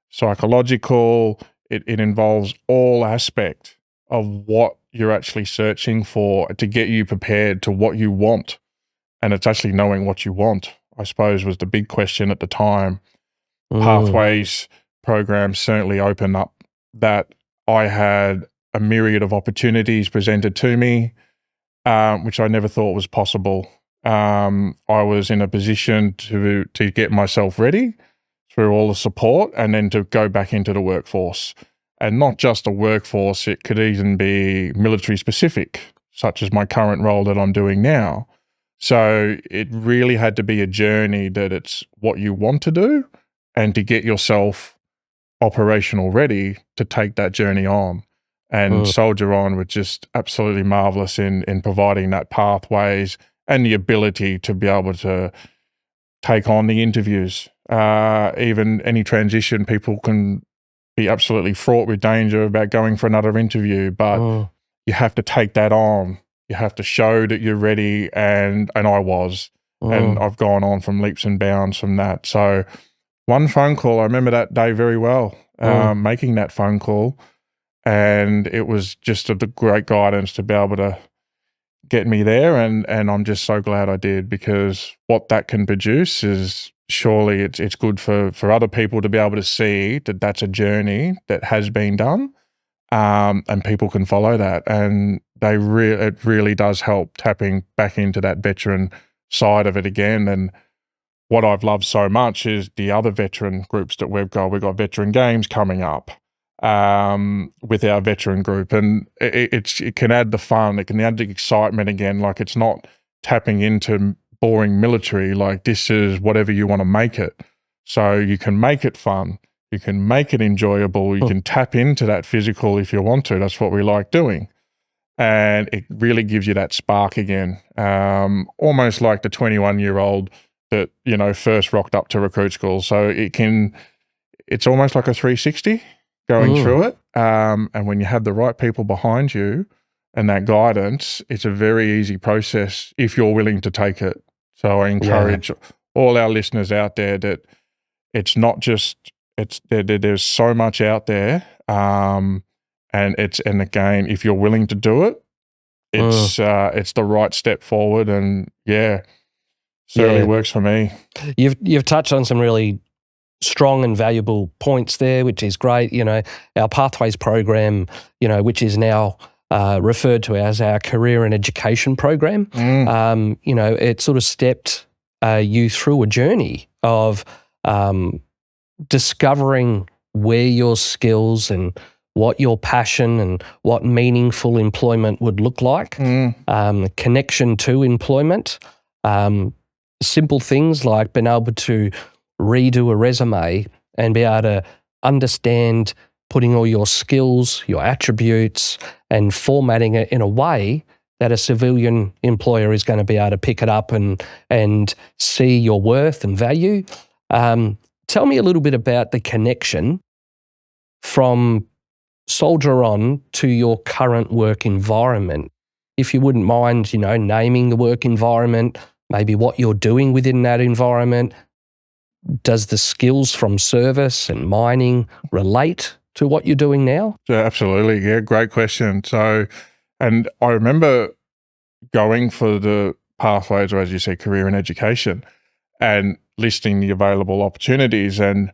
psychological, it involves all aspect of what you're actually searching for to get you prepared to what you want. And it's actually knowing what you want, I suppose, was the big question at the time. Pathways programs certainly opened up that. I had a myriad of opportunities presented to me, which I never thought was possible. I was in a position to get myself ready through all the support and then to go back into the workforce. And not just a workforce, it could even be military specific, such as my current role that I'm doing now. So it really had to be a journey that it's what you want to do and to get yourself operational ready to take that journey on. And Soldier On was just absolutely marvelous in providing that pathways and the ability to be able to take on the interviews. Even any transition, people can be absolutely fraught with danger about going for another interview, but you have to take that on. You have to show that you're ready, and I was. And I've gone on from leaps and bounds from that. So one phone call, I remember that day very well, making that phone call. And it was just a great guidance to be able to get me there. And I'm just so glad I did, because what that can produce is surely it's good for other people to be able to see that that's a journey that has been done, and people can follow that. And it really does help tapping back into that veteran side of it again. And what I've loved so much is the other veteran groups that we've got. We've got veteran games coming up with our veteran group, and it can add the fun, it can add the excitement again. Like, it's not tapping into boring military, like this is whatever you want to make it. So you can make it fun, you can make it enjoyable, you can tap into that physical if you want to. That's what we like doing. And it really gives you that spark again, almost like the 21-year-old that, first rocked up to recruit school. So it's almost like a 360 going through it. And when you have the right people behind you and that guidance, it's a very easy process if you're willing to take it. So I encourage all our listeners out there that it's not just, there's so much out there. And again, if you're willing to do it, it's the right step forward. And certainly works for me. You've touched on some really strong and valuable points there, which is great. Our Pathways program, which is now referred to as our career and education program, it sort of stepped you through a journey of discovering where your skills and what your passion and what meaningful employment would look like, connection to employment, simple things like being able to redo a resume and be able to understand putting all your skills, your attributes, and formatting it in a way that a civilian employer is going to be able to pick it up and see your worth and value. Tell me a little bit about the connection from Soldier On to your current work environment. If you wouldn't mind, naming the work environment, maybe what you're doing within that environment. Does the skills from service and mining relate to what you're doing now? Yeah, absolutely. Yeah, great question. So, and I remember going for the pathways, or as you say, career and education, and listing the available opportunities, and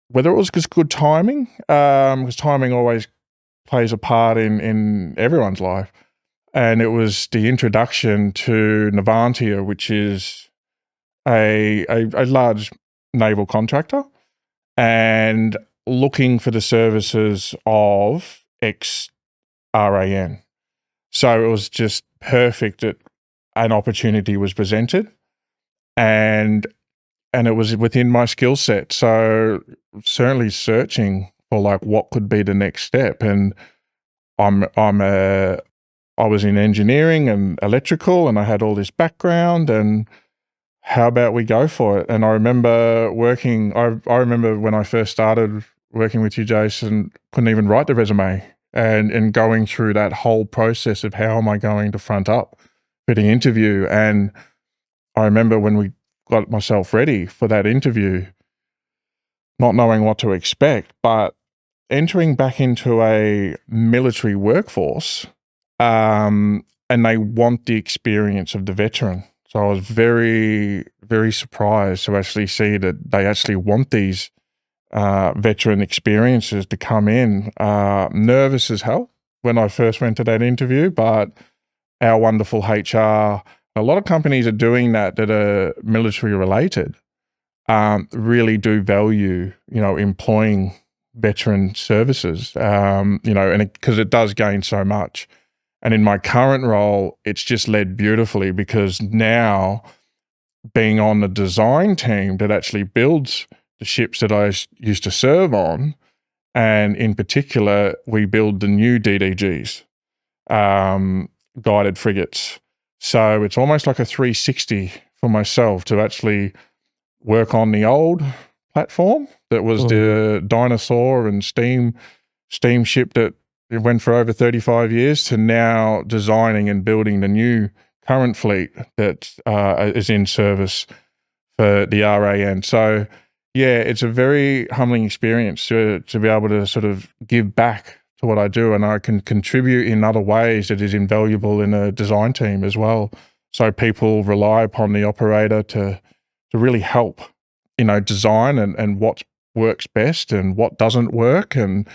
whether it was just good timing, because timing always plays a part in everyone's life. And it was the introduction to Navantia, which is a large naval contractor, and looking for the services of ex-RAN. So it was just perfect that an opportunity was presented, and it was within my skill set. So certainly searching for like what could be the next step. And I was in engineering and electrical, and I had all this background, and how about we go for it? And I remember I remember when I first started working with you, Jason, couldn't even write the resume, and going through that whole process of how am I going to front up for the interview. And I remember when we got myself ready for that interview, not knowing what to expect, but entering back into a military workforce and they want the experience of the veteran. So I was very, very surprised to actually see that they actually want these veteran experiences to come in. Nervous as hell when I first went to that interview, but our wonderful HR, a lot of companies are doing that are military related, really do value, employing veteran services, and because it does gain so much. And in my current role, it's just led beautifully because now being on the design team that actually builds the ships that I used to serve on, and in particular, we build the new DDGs, guided frigates. So it's almost like a 360 for myself to actually work on the old platform that was the dinosaur and steamship that went for over 35 years to now designing and building the new current fleet that is in service for the RAN. So yeah, it's a very humbling experience to be able to sort of give back to what I do, and I can contribute in other ways that is invaluable in a design team as well. So people rely upon the operator to really help, design and what works best and what doesn't work, and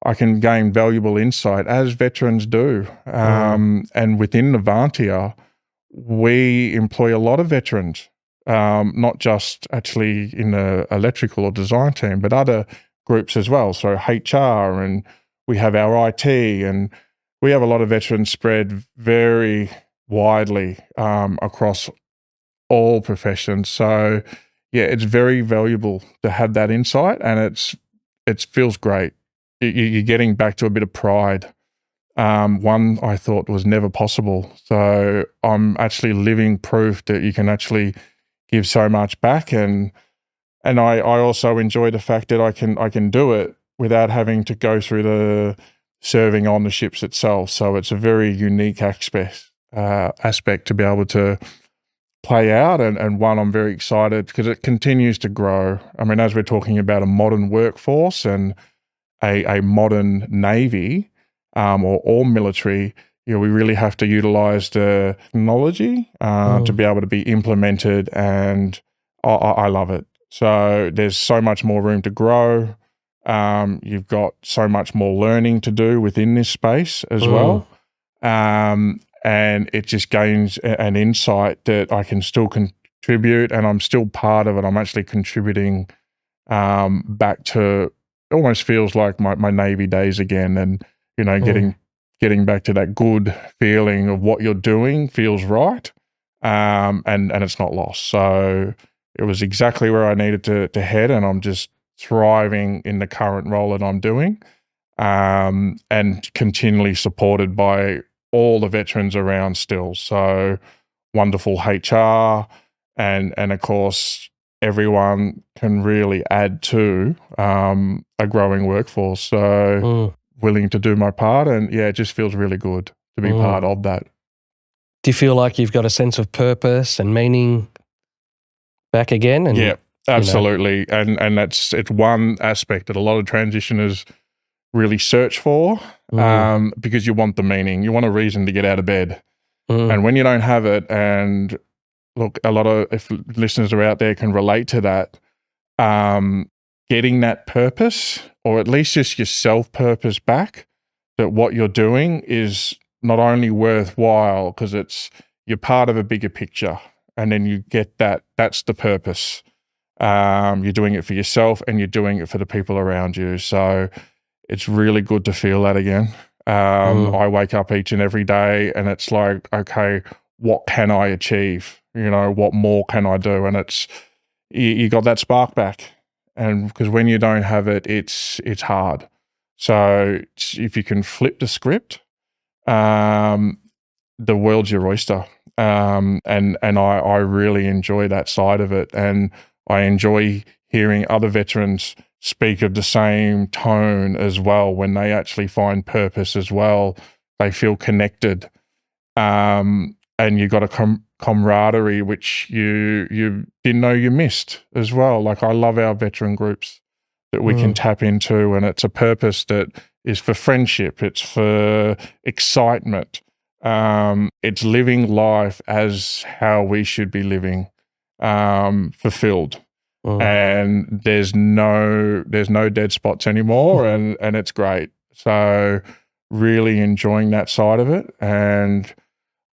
I can gain valuable insight as veterans do. And within Navantia, we employ a lot of veterans, not just actually in the electrical or design team, but other groups as well. So HR, and we have our IT, and we have a lot of veterans spread very widely across all professions. So yeah, it's very valuable to have that insight, and it feels great. You're getting back to a bit of pride. One I thought was never possible. So I'm actually living proof that you can actually give so much back, and I also enjoy the fact that I can do it without having to go through the serving on the ships itself. So it's a very unique aspect to be able to play out, and one I'm very excited because it continues to grow. I mean, as we're talking about a modern workforce and a modern Navy, or all military, we really have to utilize the technology to be able to be implemented, and I love it. So there's so much more room to grow. You've got so much more learning to do within this space as well. And it just gains an insight that I can still contribute, and I'm still part of it. I'm actually contributing back to, almost feels like my Navy days again, and getting back to that good feeling of what you're doing feels right, and it's not lost. So it was exactly where I needed to head, and I'm just thriving in the current role that I'm doing, and continually supported by all the veterans around still. So wonderful HR, and of course everyone can really add to a growing workforce. So willing to do my part, and yeah, it just feels really good to be part of that. Do you feel like you've got a sense of purpose and meaning back again? And, yeah, absolutely. And it's one aspect that a lot of transitioners really search for, because you want the meaning, you want a reason to get out of bed. And when you don't have it, and look, a lot of, if listeners are out there can relate to that, getting that purpose, or at least just your self-purpose back, that what you're doing is not only worthwhile because you're part of a bigger picture, and then you get that's the purpose. You're doing it for yourself, and you're doing it for the people around you. So it's really good to feel that again. I wake up each and every day, and it's like, okay, what can I achieve? What more can I do? And it's, you got that spark back. And because when you don't have it, it's hard. So if you can flip the script, the world's your oyster. And I really enjoy that side of it. And I enjoy hearing other veterans speak of the same tone as well. When they actually find purpose as well, they feel connected. And you got a camaraderie which you didn't know you missed as well. Like, I love our veteran groups that we can tap into, and it's a purpose that is for friendship. It's for excitement. It's living life as how we should be living, fulfilled. And there's no dead spots anymore, and it's great. So really enjoying that side of it. And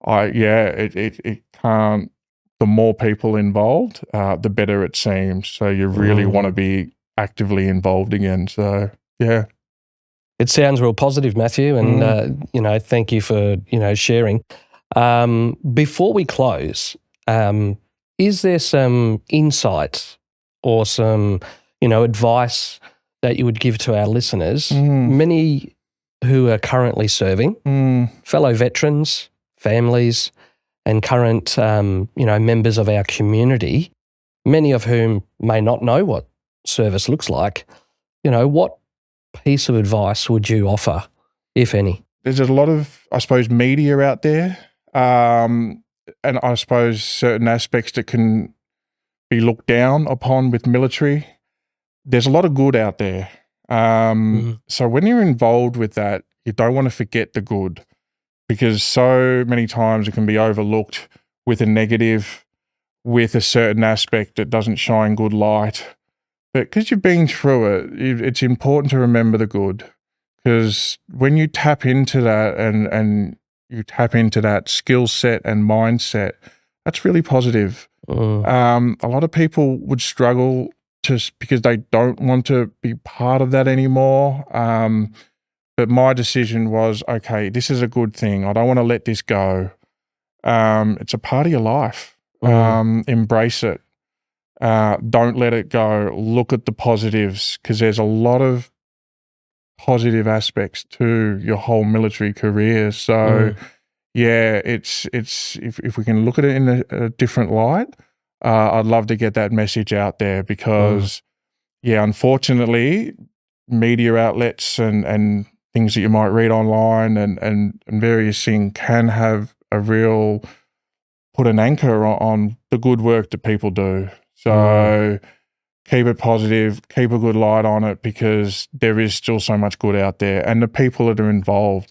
it can't, the more people involved, the better it seems. So you really want to be actively involved again. So, yeah. It sounds real positive, Matthew, and, thank you for, sharing. Before we close, is there some insight or some, advice that you would give to our listeners, many who are currently serving, fellow veterans, families, and current, members of our community, many of whom may not know what service looks like? What piece of advice would you offer, if any? There's a lot of, I suppose, media out there, and I suppose certain aspects that can be looked down upon with military. There's a lot of good out there. So when you're involved with that, you don't want to forget the good, because so many times it can be overlooked with a negative, with a certain aspect that doesn't shine good light. But because you've been through it, it's important to remember the good, because when you tap into that and you tap into that skill set and mindset, that's really positive. A lot of people would struggle just because they don't want to be part of that anymore. But my decision was, okay, this is a good thing. I don't want to let this go. It's a part of your life. Embrace it. Don't let it go. Look at the positives, because there's a lot of positive aspects to your whole military career. So, it's if we can look at it in a different light, I'd love to get that message out there, because, unfortunately, media outlets and things that you might read online and various things can have a real put an anchor on the good work that people do. So keep it positive, keep a good light on it, because there is still so much good out there. And the people that are involved,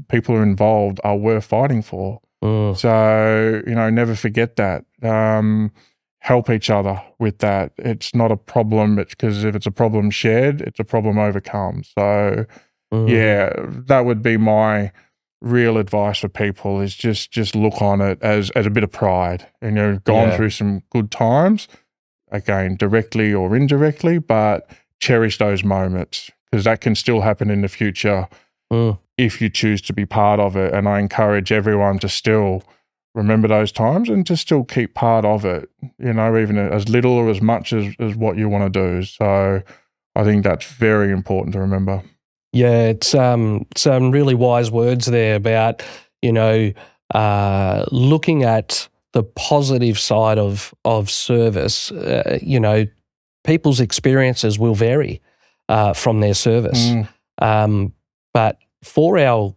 people who are involved are worth fighting for. So, never forget that. Help each other with that. It's not a problem. It's because if it's a problem shared, it's a problem overcome. So, that would be my real advice for people, is just look on it as a bit of pride. And gone through some good times, again, directly or indirectly, but cherish those moments, because that can still happen in the future if you choose to be part of it. And I encourage everyone to still remember those times and to still keep part of it, even as little or as much as what you want to do. So I think that's very important to remember. Yeah, it's some really wise words there about, looking at the positive side of service. People's experiences will vary from their service. But for our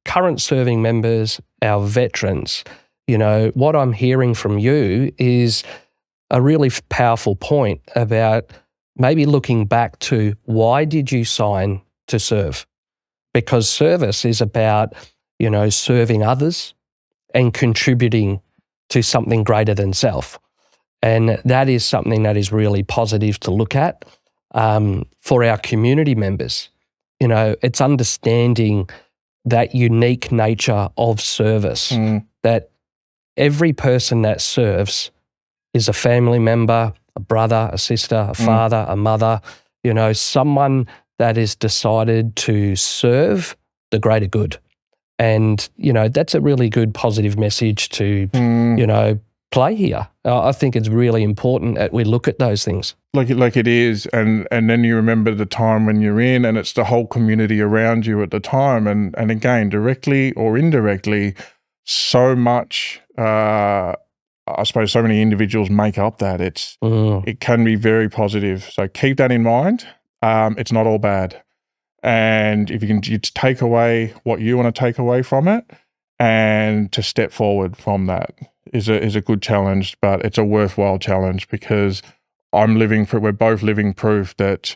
current serving members, our veterans, what I'm hearing from you is a really powerful point about maybe looking back to, why did you sign to serve? Because service is about, serving others and contributing to something greater than self. And that is something that is really positive to look at. For our community members, it's understanding that unique nature of service, that every person that serves is a family member, a brother, a sister, a father, a mother, someone that is decided to serve the greater good. And, that's a really good positive message to, play here. I think it's really important that we look at those things. Like it is, and then you remember the time when you're in, and it's the whole community around you at the time. And again, directly or indirectly, so much, I suppose so many individuals make up that. It can be very positive. So keep that in mind. It's not all bad. And if you take away what you want to take away from it, and to step forward from that is a good challenge, but it's a worthwhile challenge, because we're both living proof that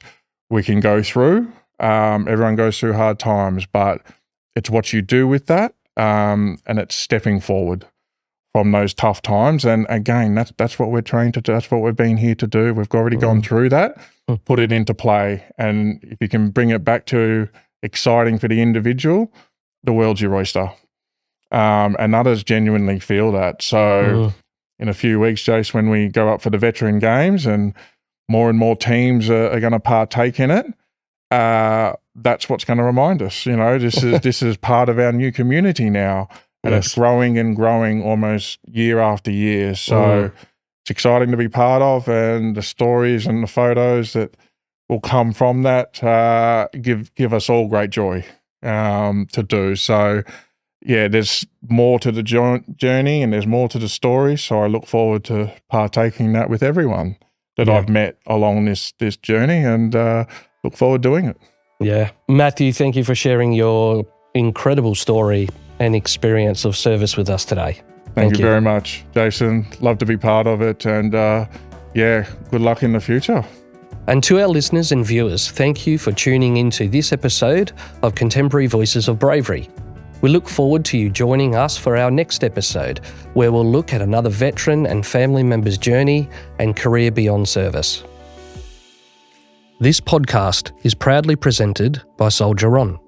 we can go through, Everyone goes through hard times, but it's what you do with that, and it's stepping forward from those tough times. And again, that's what we're trained to do. That's what we've been here to do. We've already gone through that, put it into play. And if you can bring it back to exciting for the individual, the world's your oyster. And others genuinely feel that. So in a few weeks, Jace, when we go up for the veteran games and more teams are going to partake in it, that's what's going to remind us, this is part of our new community now. And It's growing and growing almost year after year. So it's exciting to be part of, and the stories and the photos that will come from that give us all great joy to do. So, yeah, there's more to the journey and there's more to the story. So I look forward to partaking that with everyone that I've met along this journey, and look forward to doing it. Yeah. Matthew, thank you for sharing your incredible story and experience of service with us today. Thank you very much, Jason. Love to be part of it, and good luck in the future. And to our listeners and viewers, thank you for tuning into this episode of Contemporary Voices of Bravery. We look forward to you joining us for our next episode, where we'll look at another veteran and family member's journey and career beyond service. This podcast is proudly presented by Soldier On.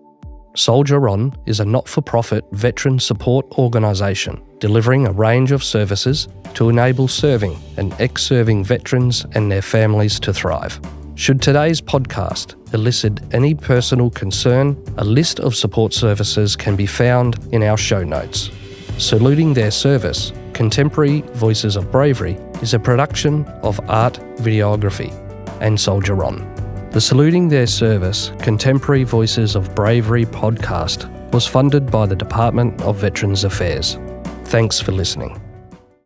Soldier On is a not-for-profit veteran support organisation delivering a range of services to enable serving and ex-serving veterans and their families to thrive. Should today's podcast elicit any personal concern, a list of support services can be found in our show notes. Saluting Their Service, Contemporary Voices of Bravery is a production of Art Videography and Soldier On. The Saluting Their Service, Contemporary Voices of Bravery podcast was funded by the Department of Veterans Affairs. Thanks for listening.